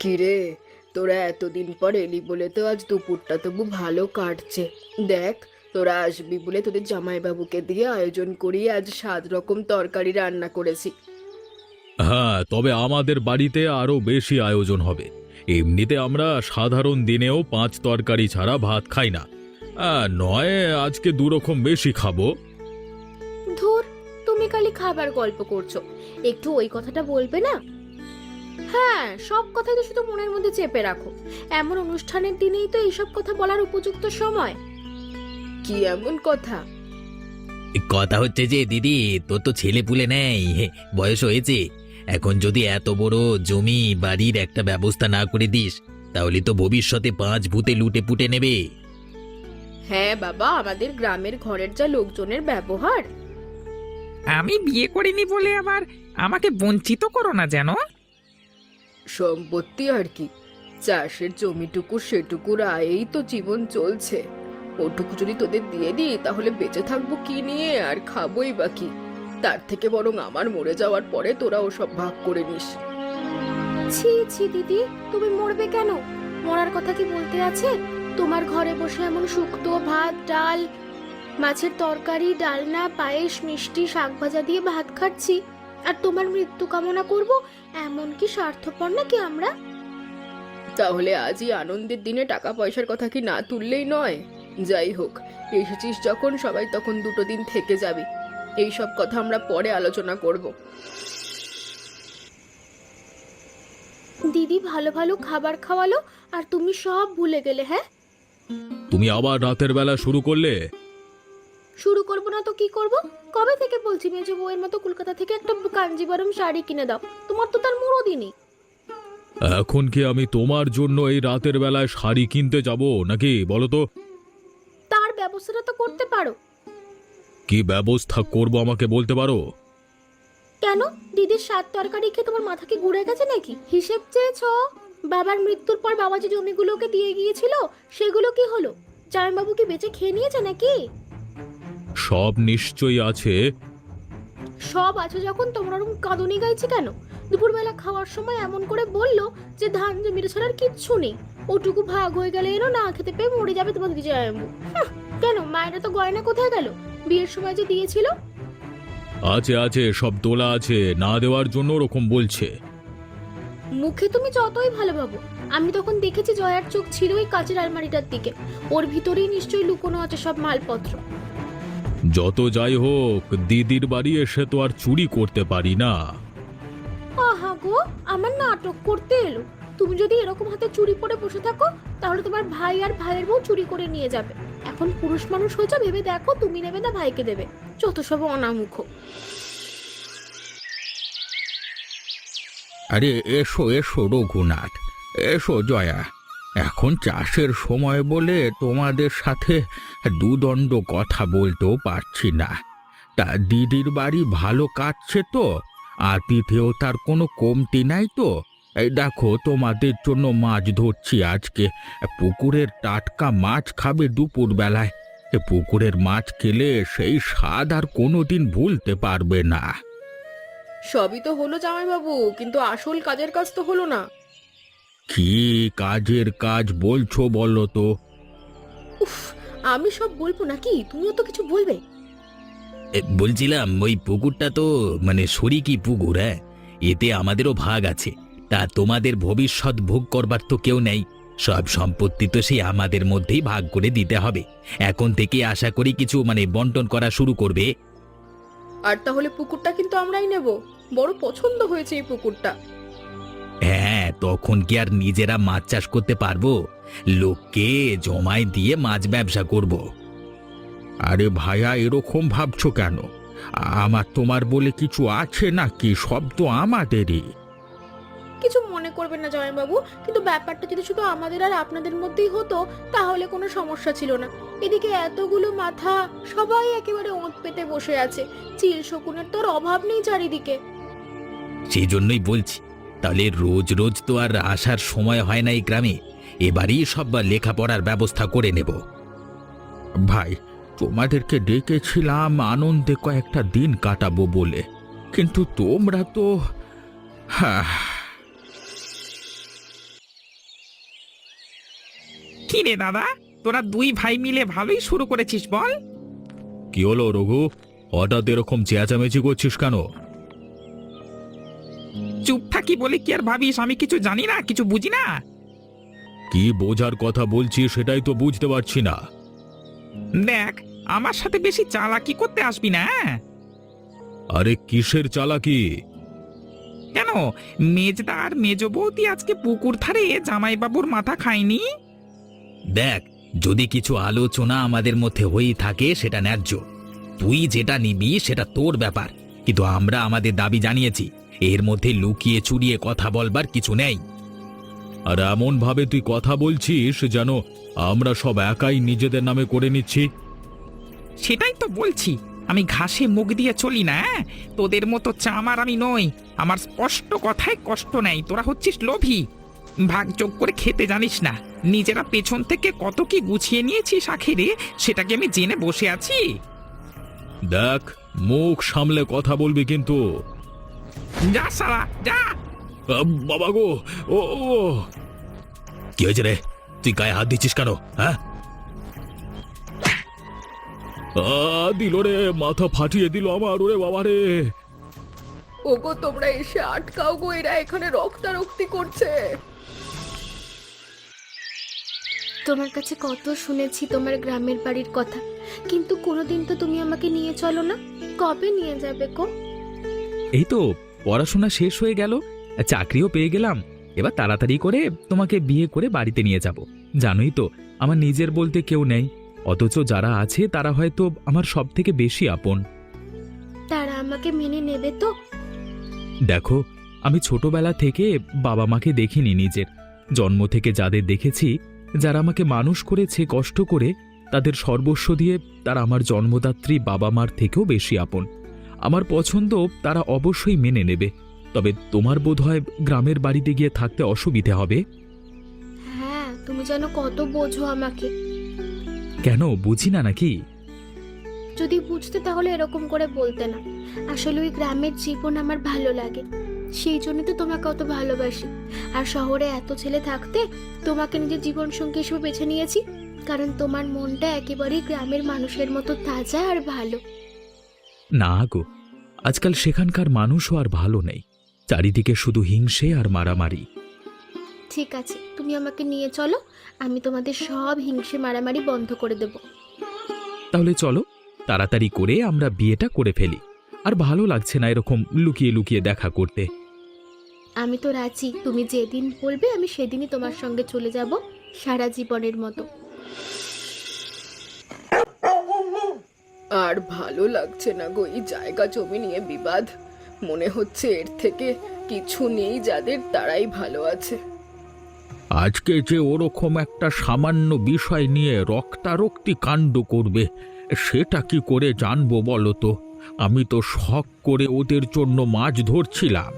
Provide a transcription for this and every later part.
কিরে, তোরা এতদিন পর এলি বলে তো আজ দুপুরটা তবু ভালো কাটছে। দেখ, তোরা আসবি বলে তোদের জামাইবাবুকে দিয়ে আয়োজন করিয়ে আজ 7 রকম তরকারি রান্না করেছি। হ্যাঁ, তবে আমাদের বাড়িতে আরো বেশি আয়োজন হবে। এমনিতে আমরা সাধারণ দিনেও 5 তরকারি ছাড়া ভাত খাই না। নয়, আজকে 2 রকম বেশি খাবো। ধুর, তুমি খালি খাবার গল্প করছো, একটু ওই কথাটা বলবে না? হ্যাঁ, সব কথাই তো শুধু মনের মধ্যে চেপে রাখো। এমন অনুষ্ঠানের দিনেই তো এইসব কথা বলার উপযুক্ত সময়। কি এমন কথা? কথা হচ্ছে যে দিদি, তোর তো ছেলে পুলে নেই, বয়স হয়েছে। এখন যদি এত বড় জমি বাড়ির একটা ব্যবস্থা না করে দিস, তাহলে তো ভবিষ্যতে 5 ভূতে লুটে পুটে নেবে। হ্যাঁ বাবা, আমাদের গ্রামের ঘরের যা লোকজনের ব্যবহার। আমি বিয়ে করিনি বলে আবার আমাকে বঞ্চিত করো না যেন। সম্পত্তি আর কি, চাষের জমিটুকু সেটুকুর আয়েই তো জীবন চলছে। ওটুকু যদি তোদের দিয়ে দিই তাহলে বেঁচে থাকবো কি নিয়ে, আর খাবোই বা কি? তার থেকে বরং আমার মরে যাওয়ার পরে তোরা ওসব ভাগ করে নিস। ছি ছি দিদি, তুমি মরবে কেন? মরার কথা কি বলতে আছে? তোমার ঘরে বসে এমন শুক্তো, ভাত, ডাল, মাছের তরকারি, ডালনা, পায়েস, মিষ্টি, শাক ভাজা দিয়ে ভাত খাচ্ছি, আর তোমার মৃত্যু কামনা করব? এমন কি স্বার্থপর নাকি আমরা? তাহলে আজই আনন্দের দিনে টাকা পয়সার কথা কি না তুললেই নয়? যাই হোক, এসেছিস যখন সবাই তখন 2 দিন থেকে যাবি। এই সব কথা আমরা পরে আলোচনা করব। দিদি ভালো ভালো খাবার খাওয়ালো আর তুমি সব ভুলে গেলে। হ্যাঁ, তুমি আবার রাতের বেলা শুরু করলে? শুরু করবো না তো কি করব? কবে থেকে বলছি মেজো বউয়ের মতো কলকাতা থেকে একটা কাঞ্জিবরম শাড়ি কিনে দাও, তোমার তো তার মুরোদই নেই। এখন কি আমি তোমার জন্য এই রাতের বেলায় শাড়ি কিনতে যাব নাকি বলো তো? তার ব্যবস্থাটা তো করতে পারো। কি ব্যবস্থা করব আমাকে বলতে পারো? কেন, দিদির 7 তরকারি খেয়ে তোমার মাথা কি ঘুরে গেছে নাকি? হিসেব চেয়েছো? বাবার মৃত্যুর পর বাবা যে জমিগুলোকে দিয়ে গিয়েছিল সেগুলো কি হলো? জামাইবাবু কি বেঁচে খেয়ে নিয়েছে নাকি? সব নিশ্চয়ই আছে। সব আছে যখন তোমরা ওরকম কাঁদুনি গাইছে কেন? দুপুরবেলা খাওয়ার সময় এমন করে বললো যে ধান জমিটা ছাড়ার কিচ্ছু নেই, ওটুকু ভাগ হয়ে গেলে এনো না খেতে পেয়ে মরে যাবে তোমার দিদি জামাইবাবু। কেন, মায়েরা তো গয়না কোথায় গেল বিয়ের সময় যে দিয়েছিল? আছে আছে, সব তোলা আছে, না দেওয়ার জন্য ওরকম বলছে। মুখে তুমি যতই ভালো ভাবো, আমি তখন দেখেছি জয়ার চোখ ছিল ওই কাচের আলমারিটার দিকে, ওর ভিতরেই নিশ্চয়ই লুকোনো আছে সব মালপত্র। যত যাই হোক, দিদির বাড়ি এসে তো আর চুরি করতে পারি না। আহা গো, আমার নাটক করতে এলো। তুমি যদি এরকম হাতে চুরি পরে বসে থাকো তাহলে তোমার ভাই আর ভাইয়ের বউ চুরি করে নিয়ে যাবে। এখন পুরুষ মানুষ হয়েছে, ভেবে দেখো তুমি নেবে না ভাইকে দেবে? যত সব অনামুখ। আরে এসো এসো রঘুনাথ, এসো জয়া। এখন চাষের সময় বলে তোমাদের সাথে দুদণ্ড কথা বলতেও পারছি না। তা দিদির বাড়ি ভালো কাটছে তো? আতিথেয়তার কোনো কমতি নাই তো? এই দেখো, তোমাদের জন্য মাছ ধরছি আজকে। পুকুরের টাটকা মাছ খাবে দুপুর বেলায়। পুকুরের মাছ খেলে সেই স্বাদ আর কোনোদিন ভুলতে পারবে না। সবই তো হলো জামাইবাবু, কিন্তু আসল কাজের কাজ তো হলো না। কি কাজের কাজ বলছো বলো তো? উফ, আমি সব বলবো নাকি? তুমিও তো কিছু বলবে। বলছিলাম, ওই পুকুরটা তো মানে শরিকি পুকুর, হ্যাঁ, এতে আমাদেরও ভাগ আছে। তা তোমাদের ভবিষ্যৎ ভোগ করবার তো কেউ নেই, সব সম্পত্তি তো সেই আমাদের মধ্যেই ভাগ করে দিতে হবে। এখন থেকে আশা করি কিছু বন্টন করা শুরু করবে। আর তাহলে পুকুরটা কিন্তু আমরাই নেব। বড় পছন্দ হয়েছে এই পুকুরটা। হ্যাঁ, তখন কি আর নিজেরা মাছ চাষ করতে পারবো? লোককে জমায় দিয়ে মাছ ব্যবসা করব। আরে ভাইয়া, এরকম ভাবছো কেন? আমার তোমার বলে কিছু আছে নাকি? সব তো আমাদেরই। কিছু মনে করবেন না জামাইবাবু, কিন্তু ব্যাপারটা যদি শুধু আমাদের আর আপনাদের মধ্যেই হতো তাহলে কোনো সমস্যা ছিল না। এদিকে এতগুলো মাথা, সবাই একেবারে ওঁত পেতে বসে আছে। চিল শকুনের তোর অভাব নেই চারিদিকে। সেই জন্যই বলছি, তাহলে রোজ রোজ তো আর আসার সময় হয় না এই গ্রামে। এবারই সব লেখাপড়ার ব্যবস্থা করে নেব। ভাই, তোমাদেরকে ডেকেছিলাম আনন্দে কয়েকটা দিন কাটাবো বলে, কিন্তু তোমরা তো কি রে দাদা, তোরা দুই ভাই মিলে ভালোই শুরু করেছিস বল। কি হলো রঘু, হঠাৎ এরকম চেঁচামেচি করছিস কেন? চুপ থাকি বলে কি আর ভাবিস আমি কিছু জানি না, কিছু বুঝি না? কি বোঝার কথা বলছিস সেটাই তো বুঝতে পারছি না। দেখ, আমার সাথে বেশি চালাকি করতে আসবি না, হ্যাঁ? আরে কিসের চালাকি? কেন, মেজদা আর মেজ বৌদি আজকে পুকুর ধারে জামাইবাবুর মাথা খায়নি? দেখ, যদি কিছু আলোচনা আমাদের মধ্যে হয়েই থাকে সেটা ন্যায্য। তুই যেটা নিবি সেটা তোর ব্যাপার, কিন্তু আমরা আমাদের দাবি জানিয়েছি। এর মধ্যে লুকিয়ে চুরিয়ে কথা বলবার কিছু নেই। আর এমন ভাবে তুই কথা বলছিস যেন আমরা সব একাই নিজেদের নামে করে নিচ্ছি। সেটাই তো বলছি, আমি ঘাসে মুখ দিয়ে চলি না, হ্যাঁ? তোদের মতো চামার আমি নই। আমার স্পষ্ট কথায় কষ্ট নেই, তোরা হচ্ছিস লোভী, ভাগযোগ করে খেতে জানিস না। নিজেরা পেছন থেকে কত কি গুছিয়ে নিয়েছিস আখেরে, সেটাকে আমি জেনে বসে আছি। দেখ, মুখ সামলে কথা বলবি কিন্তু। যা সালা যা। বাবা গো, ও ও। কি হয়েছে রে, তুই গায়ে হাত দিচ্ছিস কেন, হ্যাঁ? দিল রে, মাথা ফাটিয়ে দিল আমার, ওরে বাবা রে। ওগো তোমরা এসে আটকাও গো, এরা এখানে রক্তারক্তি করছে। তোমার কাছে কত শুনেছি তোমার গ্রামের বাড়ির কথা, কিন্তু কোনোদিন তো তুমি আমাকে নিয়ে চলো না। কবে নিয়ে যাবে গো? এই তো পড়াশোনা শেষ হয়ে গেল, চাকরিও পেয়ে গেলাম। এবার তাড়াতাড়ি করে তোমাকে বিয়ে করে বাড়িতে নিয়ে যাব। জানোই তো আমার নিজের বলতে কেউ নেই, অথচ যারা আছে তারা হয়তো আমার সব থেকে বেশি আপন। তারা আমাকে মেনে নেবে তো? দেখো, আমি ছোটবেলা থেকে বাবা মাকে দেখিনি নিজের। জন্ম থেকে যাদের দেখেছি, যারা আমাকে মানুষ করেছে কষ্ট করে, তাদের সর্বস্ব দিয়ে তারা আমার জন্মদাত্রী বাবা মার থেকেও বেশি আপন। আমার পছন্দ তারা অবশ্যই মেনে নেবে, তবে তোমার বোধহয় গ্রামের বাড়িতে গিয়ে থাকতে অসুবিধে হবে। হ্যাঁ, তুমি যেন কত বোঝো আমাকে। কেন, বুঝি না নাকি? যদি বুঝতে তাহলে এরকম করে বলতে না। আসলে ওই গ্রামের জীবন আমার ভালো লাগে, সেই জন্য তো তোমাকে অত ভালোবাসি। আর শহরে এত ছেলে থাকতে তোমাকে নিজের জীবন সঙ্গী হিসেবে বেছে নিয়েছি, কারণ তোমার মনটা একেবারেই গ্রামের মানুষের মতো তাজা আর ভালো। না গো, আজকাল সেখানকার মানুষও আর ভালো নেই, চারিদিকে শুধু হিংসে আর মারামারি। ঠিক আছে, তুমি আমাকে নিয়ে চলো, আমি তোমাদের সব হিংসে মারামারি বন্ধ করে দেব। তাহলে চলো, তাড়াতাড়ি করে আমরা বিয়েটা করে ফেলি। আর ভালো লাগছে না এরকম লুকিয়ে লুকিয়ে দেখা করতে। আমি তো রাজি, তুমি যেদিন বলবে আমি সেদিনই তোমার সঙ্গে চলে যাব, সারা জীবনের মতো। আর ভালো লাগছে না গো এই জায়গা জমি নিয়ে বিবাদ। মনে হচ্ছে এর থেকে কিছু নেই যাদের, তারাই ভালো আছে। আজকে যে ওরকম একটা সামান্য বিষয় নিয়ে রক্তারক্তি কাণ্ড করবে, সেটা কি করে জানবো বলো তো? আমি তো শখ করে ওদের জন্য মাছ ধরছিলাম।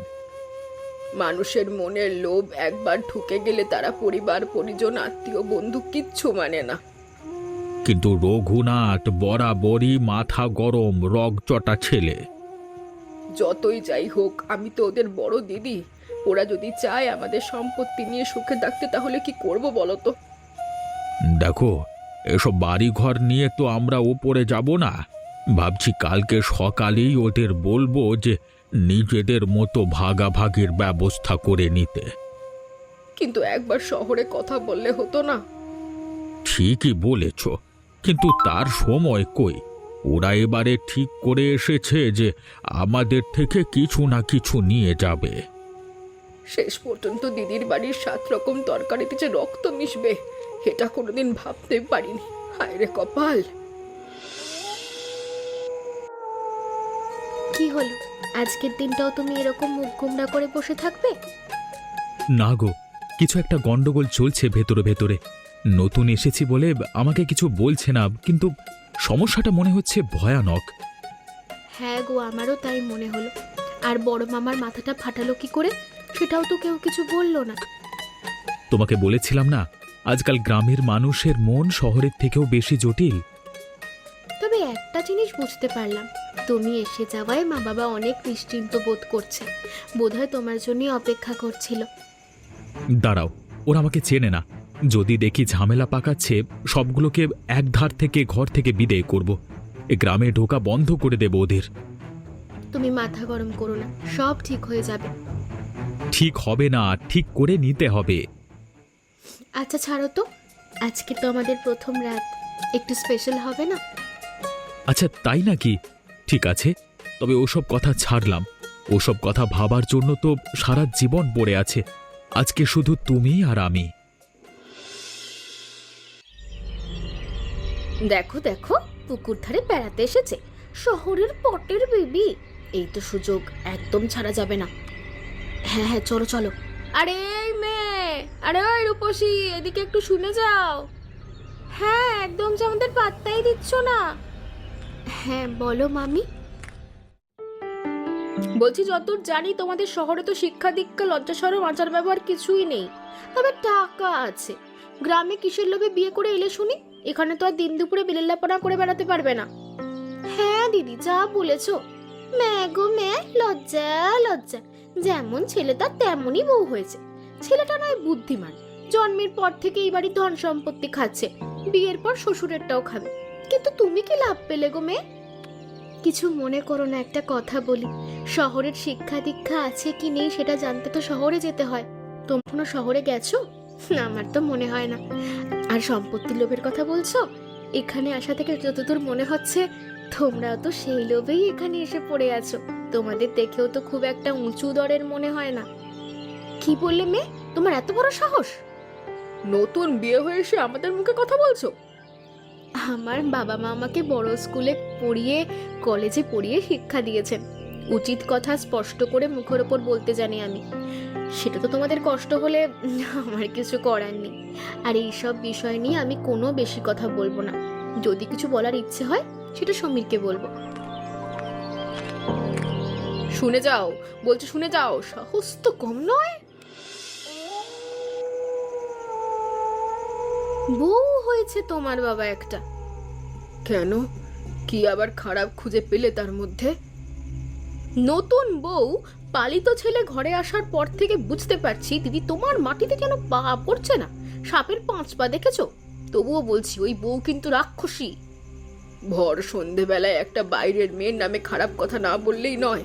মানুষের মনের লোভ একবার ঢুকে গেলে তারা পরিবার পরিজন আত্মীয় বন্ধু কিচ্ছু মানে না। কিন্তু রঘুনাথ বরাবরই মাথা গরম, রগচটা ছেলে। যতই যাই হোক, আমি তো ওদের বড় দিদি। ওরা যদি চায় আমাদের সম্পত্তি নিয়ে সুখে থাকতে, তাহলে কি করব বলো তো? দেখো, এসব বাড়িঘর নিয়ে তো আমরা ওপরে যাব না। ভাবছি কালকে সকালেই ওদের বলবো যে নিজেদের মতো ভাগাভাগির ব্যবস্থা করে নিতে। কিন্তু একবার শহরে কথা বললে হতো না? ঠিকই বলেছ, কিন্তু তার সময় কই? ওরা এবারে ঠিক করে এসেছে যে আমাদের থেকে কিছু না কিছু নিয়ে যাবে। শেষ পর্যন্ত দিদির বাড়ির 7 রকম তরকারিতে যে রক্ত মিশবে, এটা কোনোদিন ভাবতে পারিনি। হায় রে কপাল। কি হলো, আজকের দিনটাও তুমি এরকম মুখ গোমড়া করে বসে থাকবে? না গো, কিছু একটা গন্ডগোল চলছে ভেতরে ভেতরে। নতুন এসেছি বলে আমাকে কিছু বলছে না, কিন্তু সমস্যাটা মনে হচ্ছে ভয়ানক। হ্যাঁ গো, আমারও তাই মনে হলো। আর বড় মামার মাথাটা ফাটালো কি করে, সেটাও তো কেউ কিছু বললো না। তোমাকে বলেছিলাম না, আজকাল গ্রামের মানুষের মন শহরের থেকেও বেশি জটিল। তবে একটা জিনিস বুঝতে পারলাম, তুমি এসে যাওয়ায় মা বাবা অনেক নিশ্চিন্ত বোধ করছে। বোধহয় তোমার জন্যই অপেক্ষা করছিল। দাঁড়াও, ওরা আমাকে চেনে না, যদি দেখি ঝামেলা পাকাচ্ছে সবগুলোকে এক ধার থেকে ঘর থেকে বিদেয় করব। এ গ্রামে ঢোকা বন্ধ করে দেব ওদের। তুমি মাথা গরম করো না, সব ঠিক হয়ে যাবে। ঠিক হবে না, ঠিক করে নিতে হবে। আচ্ছা ছাড়ো তো, আজকে তো আমাদের প্রথম রাত, একটু স্পেশাল হবে না? আচ্ছা তাই নাকি? ঠিক আছে, তবে ওসব কথা ছাড়লাম। ওসব কথা ভাবার জন্য তো সারা জীবন পড়ে আছে। আজকে শুধু তুমি আর আমি। দেখো দেখো, পুকুর ধারে বেড়াতে এসেছে শহরের পটের বেবি। এই তো সুযোগ, একদম ছাড়া যাবে না। হ্যাঁ হ্যাঁ, চলো চলো। আরে এই মেয়ে, আরে ওই রূপসী, এদিকে একটু শুনে যাও। হ্যাঁ, একদম যে আমাদের পাত্তাই দিচ্ছ না। হ্যাঁ বলো মামি। বলছি, যতদূর জানি তোমাদের শহরে তো শিক্ষা দীক্ষা লজ্জা শরম আচার ব্যবহার কিছুই নেই, তবে টাকা আছে। গ্রামে কিসের লোভে বিয়ে করে এলে শুনি? এখানে তো আর দিন দুপুরে বিলেল্লাপনা করে বেড়াতে পারবে না। হ্যাঁ দিদি, যা বলেছো। ম্যাগো ম্যা, লজ্জা লজ্জা। যেমন ছেলে তার তেমনই বউ হয়েছে। ছেলেটা নয় বুদ্ধিমান, জন্মের পর থেকে এই বাড়ি ধন সম্পত্তি খাচ্ছে, বিয়ের পর শ্বশুরেরটাও খাবে। কিন্তু তুমি কি লাভ পেলে গো মেয়ে? কিছু মনে করো না, একটা কথা বলি। শহরের শিক্ষা দীক্ষা আছে কি নেই সেটা জানতে তো শহরে যেতে হয়। তোমরা কোনো শহরে গেছো? আমার তো মনে হয় না। আর সম্পত্তির লোভের কথা বলছো, এখানে আসা থেকে যতদূর মনে হচ্ছে তোমরাও তো সেই লোভেই এখানে এসে পড়ে আছো। তোমাদের দেখেও তো খুব একটা উঁচু দরের মনে হয় না। কি বললে মেয়ে, তোমার এত বড় সাহস? নতুন বিয়ে হয়ে এসে আমাদের মুখে কথা বলছো? আমার বাবা মা আমাকে বড় স্কুলে পড়িয়ে, কলেজে পড়িয়ে শিক্ষা দিয়েছেন। উচিত কথা স্পষ্ট করে মুখের ওপর বলতে জানি আমি। সেটা তো তোমাদের কষ্ট হলে আমার কিছু করার নেই। আর এইসব বিষয় নিয়ে আমি কোনো বেশি কথা বলবো না। যদি কিছু বলার ইচ্ছে হয় সেটা সমীরকে বলবো। শুনে যাও বলছি, শুনে যাও, সাহস তো কম নয়। বউ হয়েছে তোমার বাবা একটা। কেন, কি আবার খারাপ খুঁজে পেলে তার মধ্যে? নতুন বউ, পালিত ছেলে ঘরে আসার পর থেকে বুঝতে পারছি দিদি তোমার মাটিতে যেন পা পড়ছে না। সাপের 5 পা দেখেছো? তবুও বলছি ওই বউ কিন্তু রাক্ষসী। ভর সন্ধেবেলায় একটা বাইরের মেয়ের নামে খারাপ কথা না বললেই নয়।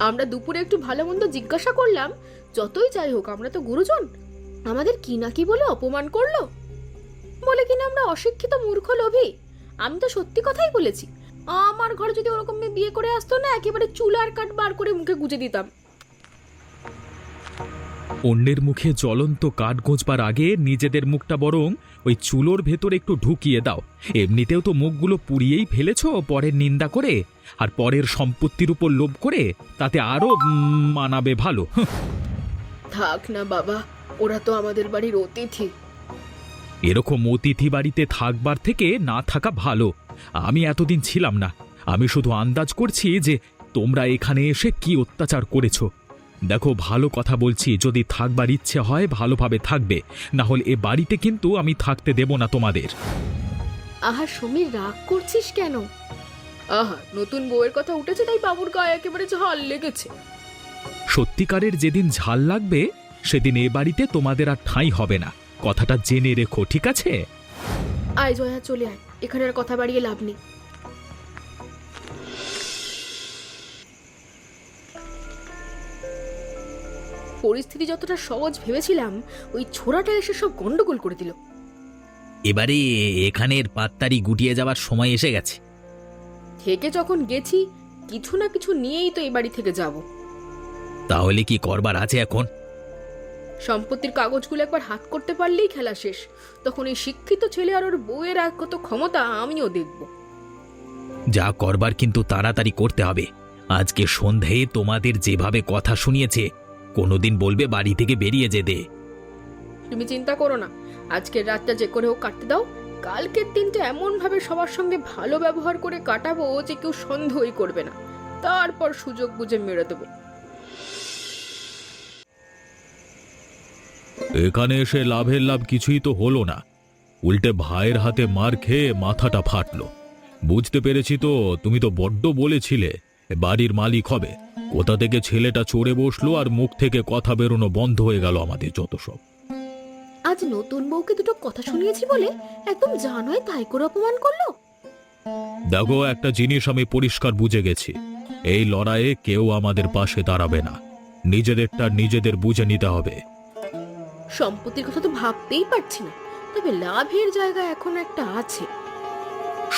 আমরা দুপুরে একটু ভালো মন্দ জিজ্ঞাসা করলাম, যতই যাই হোক আমরা তো গুরুজন। আমাদের কি না কি বলে অপমান করলো, বলে কিনা আমরা অশিক্ষিত মূর্খ লোভী। আমি তো সত্যি কথাই বলেছি। আমার ঘরে যদি ওরকম মেয়ে বিয়ে করে আসতো না, একেবারে চুলার কাঠ বার করে মুখে গুজে দিতাম। অন্যের মুখে জ্বলন্ত কাঠ গোঁজবার আগে নিজেদের মুখটা বরং ওই চুলোর ভেতর একটু ঢুকিয়ে দাও। এমনিতেও তো মুখগুলো পুড়িয়েই ফেলেছ পরের নিন্দা করে, আর পরের সম্পত্তির উপর লোভ করে, তাতে আরো মানাবে ভালো। থাক না বাবা, ওরা তো আমাদের বাড়ির অতিথি। এরকম অতিথি বাড়িতে থাকবার থেকে না থাকা ভালো। আমি এতদিন ছিলাম না, আমি শুধু আন্দাজ করছি যে তোমরা এখানে এসে কি অত্যাচার করেছো। দেখো, ভালো কথা বলছি, যদি থাকবার ইচ্ছে হয় ভালোভাবে থাকবে, না হলে এ বাড়িতে কিন্তু আমি থাকতে দেব না তোমাদের। আহা সমীর, রাগ করছিস কেন? আহা, নতুন বউয়ের কথা উঠেছে তাই বাবুর গায়ে একেবারে ঝাল লেগেছে। সত্যিকারের যেদিন ঝাল লাগবে সেদিন এ বাড়িতে তোমাদের আর ঠাঁই হবে না, কথাটা জেনে রেখো, ঠিক আছে? আয় জয়া, চলে আয়, এখানে আর কথা বাড়িয়ে লাভ নেই। পরিস্থিতি যতটা সহজ ভেবেছিলাম, ওই ছোড়াটা এসে সব গন্ডগোল করে দিল। এবারে এখানের পাত্তারি গুটিয়ে যাবার সময় এসে গেছে। থেকে যখন গেছি, কিছু না কিছু নিয়েই তো এই বাড়ি থেকে যাব। তাহলে কি করবার আছে এখন? সম্পত্তির কাগজগুলো একবার হাত করতে পারলেই খেলা শেষ। তখন এই শিক্ষিত ছেলে আর ওর বউয়ের আর কত ক্ষমতা আমিও দেখব। যা করবার কিন্তু তাড়াতাড়ি করতে হবে। আজকে সন্ধেয় তোমাদের যেভাবে কথা শুনিয়েছে, কোনোদিন বলবে বাড়ি থেকে বেরিয়ে যেতে। তুমি চিন্তা করো না, আজকের রাতটা যে করে হোক কাটতে দাও। কালকের দিনটা এমন ভাবে সবার সঙ্গে ভালো ব্যবহার করে কাটাবো যে কেউ সন্দেহই করবে না। তারপর সুযোগ বুঝে মেরে দেবো। এখানে এসে লাভের লাভ কিছুই তো হলো না, উল্টে ভাইয়ের হাতে মার খেয়ে মাথাটা ফাটলো। বুঝতে পেরেছি তো, তুমি তো বড্ড বলেছিলে বাড়ির মালিক হবে। কোথা থেকে ছেলেটা চড়ে বসলো আর মুখ থেকে কথা বেরোনো বন্ধ হয়ে গেল আমাদের যত সব। আজ আজ নতুন বউকে দুটো কথা শুনিয়েছি বলে একদম যা নয় তাই করে অপমান করলো। দেখো, একটা জিনিস আমি পরিষ্কার বুঝে গেছি, এই লড়াইয়ে কেউ আমাদের পাশে দাঁড়াবে না। নিজেদেরটা নিজেদের বুঝে নিতে হবে। সম্পত্তির কথা তো ভাবতেই পারছি না, তবে লাভের জায়গা এখন একটা আছে।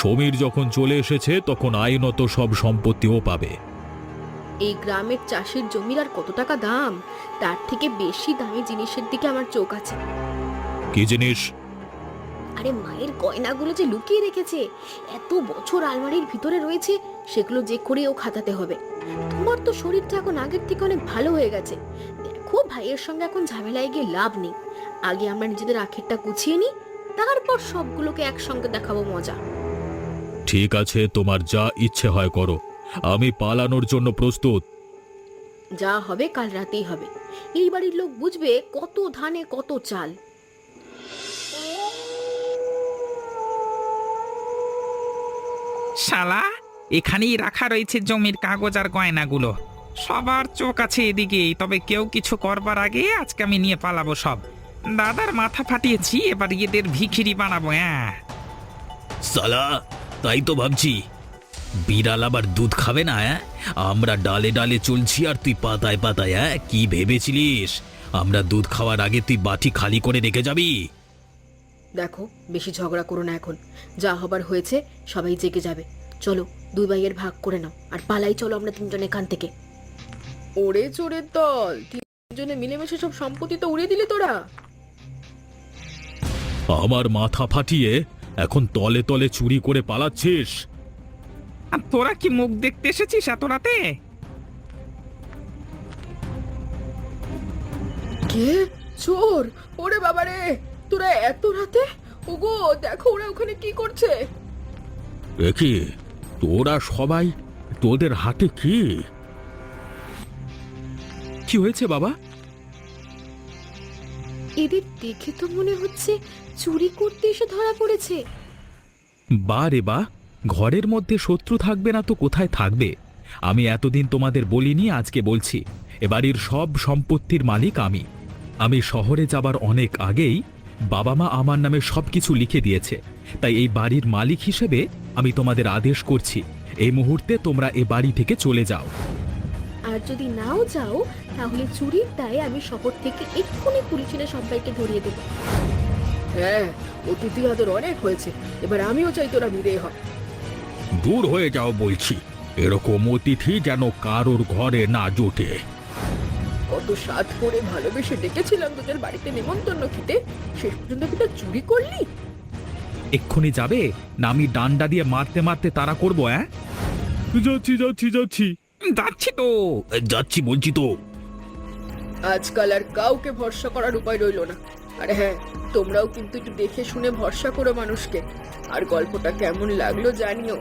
সমীর যখন চলে এসেছে তখন আইনত সব সম্পত্তিও পাবে। এই গ্রামের চাষের জমির আর কত টাকা দাম, তার থেকে বেশি দামি জিনিসের দিকে আমার চোখ আছে। কি জিনিস? আরে মায়ের গয়নাগুলো যে লুকিয়ে রেখেছে, এত বছর আলমারির ভিতরে রয়েছে, সেগুলো যে করে ও খাতাতে হবে। তোমার তো শরীরটা এখন আগের থেকে অনেক ভালো হয়ে গেছে। দেখো ভাইয়ের সঙ্গে এখন ঝামেলায় গিয়ে লাভ নেই। আগে আমরা নিজেদের আখেরটা গুছিয়ে নিই, তারপর সবগুলোকে একসঙ্গে দেখাবো মজা। ঠিক আছে, তোমার যা ইচ্ছে হয় করো, আমি পালানোর জন্য প্রস্তুত। যা হবে কাল রাতেই হবে। এই বাড়ির লোক বুঝবে কত ধানে কত চাল। শালা, এখানেই রাখা রয়েছে জমির কাগজ আর গয়নাগুলো। সবার চোখ আছে এদিকেই, তবে কেউ কিছু করবার আগে আজকে আমি নিয়ে পালাবো সব। দাদার মাথা ফাটিয়েছি, এবার এদের ভিখিরি বানাবো। হ্যাঁ, সালা, তাই তো ভাবছি, বিড়াল আবার দুধ খাবে না? আমরা ডালে ডালে চলছি আর তুই পাতায় পাতায়। কি ভেবেছিলিস আমরা দুধ খাওয়ার আগে তুই বাটি খালি করে রেখে যাবি? দেখো, বেশি ঝগড়া করো না এখন। যা হবার হয়েছে, সবাই জেগে যাবে। চলো, দুই ভাইয়ের ভাগ করে নাও আর পালাই চলো আমরা তিনজন এখান থেকে। ওরে চোরের দল, তিনজনে মিলেমিশে সব সম্পত্তি তো উড়িয়ে দিলি তোরা। আমার মাথা ফাটিয়ে এখন তলে তলে চুরি করে পালাচ্ছিস? আর তোরা কি মুখ দেখতে এসেছিস এত রাতে? কে? চোর? ওরে বাবা রে, তোরা এত রাতে? ওগো দেখো, ওরা ওখানে কি করছে। কি তোরা সবাই, তোদের হাতে কি? কি হয়েছে বাবা? এদের দেখে তো মনে হচ্ছে চুরি করতে এসে ধরা পড়েছে। বা রে বা, ঘরের মধ্যে শত্রু থাকবে না তো কোথায় থাকবে? আমি এতদিন তোমাদের বলিনি, আজকে বলছি, এ বাড়ির সব সম্পত্তির মালিক আমি। আমি শহরে যাবার অনেক আগেই বাবা মা আমার নামে সবকিছু লিখে দিয়েছে। তাই এই বাড়ির মালিক হিসেবে আমি তোমাদের আদেশ করছি, এই মুহূর্তে তোমরা এ বাড়ি থেকে চলে যাও। আর যদি নাও যাও, তাহলে চুরির দায়ে আমি শহর থেকে এক্ষুনি পুলিশ এনে সবাইকে ধরিয়ে দেবো। হ্যাঁ, অতিথি আদর অনেক হয়েছে, এবার আমিও চাই তোরা বিদেয় হ। দূর হয়ে যাও বলছি, এরকম অতিথি যেন কারোর ঘরে না জোটে। কত স্বাদ করে ভালোবেসে ডেকেছিলাম তোদের বাড়িতে নেমন্তন্ন খেতে, শেষ পর্যন্ত তোরা চুরি করলি। এক্ষুনি যাবে না আমি ডান্ডা দিয়ে মারতে মারতে তাড়া করবো? যাচ্ছি যাচ্ছি যাচ্ছি। যাচ্ছি তো। যাচ্ছি বলছি তো। আজকাল আর কাউকে ভরসা করার উপায় রইল না। আর হ্যাঁ, তোমরাও কিন্তু একটু দেখে শুনে ভরসা করো মানুষকে। আর গল্পটা কেমন লাগলো জানিও।